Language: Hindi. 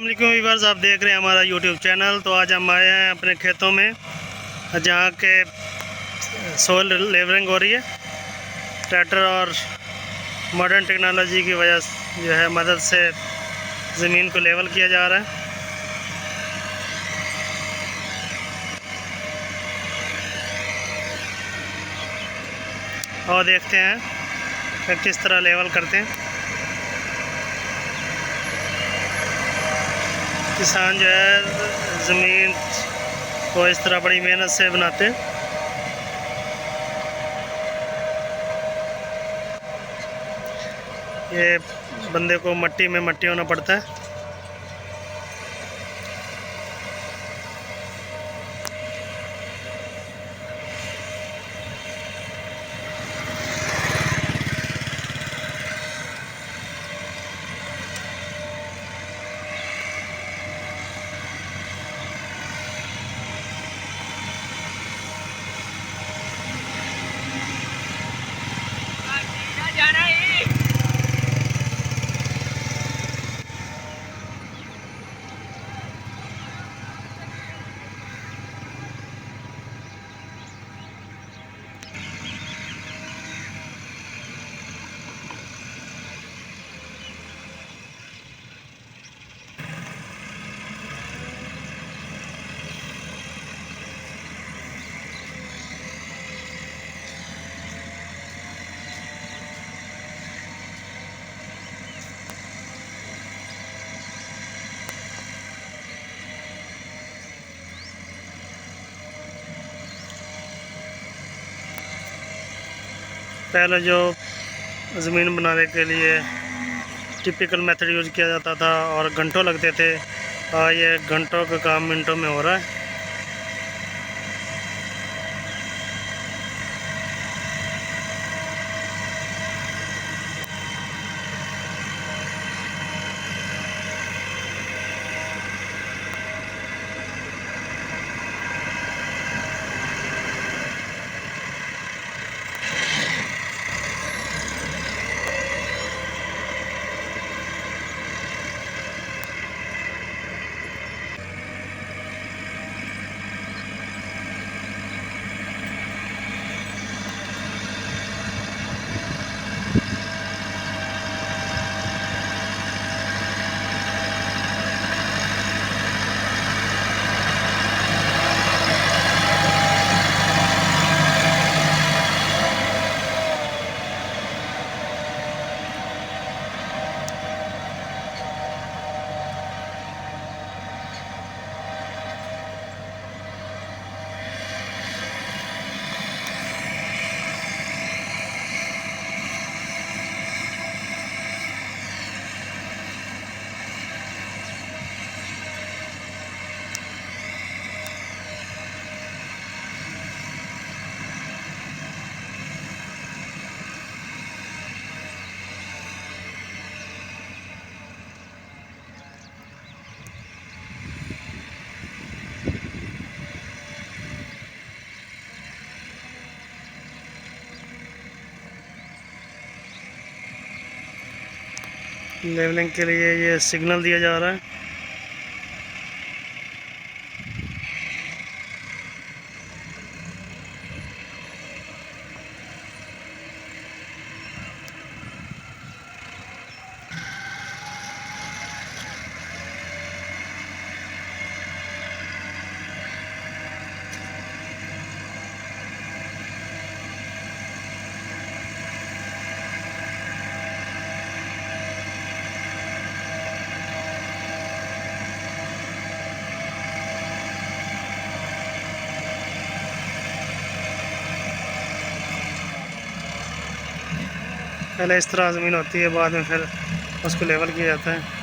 अस्सलामुअलैकुम व्यूअर्स, आप देख रहे हैं हमारा यूट्यूब चैनल। तो आज हम आए हैं अपने खेतों में जहाँ के सोइल लेवलिंग हो रही है। ट्रैक्टर और मॉडर्न टेक्नोलॉजी की वजह जो है मदद से ज़मीन को लेवल किया जा रहा है। और देखते हैं कि किस तरह लेवल करते हैं। किसान जो है ज़मीन को इस तरह बड़ी मेहनत से बनाते हैं। ये बंदे को मट्टी में मट्टी होना पड़ता है। पहले जो ज़मीन बनाने के लिए टिपिकल मेथड यूज़ किया जाता था और घंटों लगते थे, ये घंटों का काम मिनटों में हो रहा है। लेवलिंग के लिए ये सिग्नल दिया जा रहा है। पहले इस तरह ज़मीन होती है, बाद में फिर उसको लेवल किया जाता है।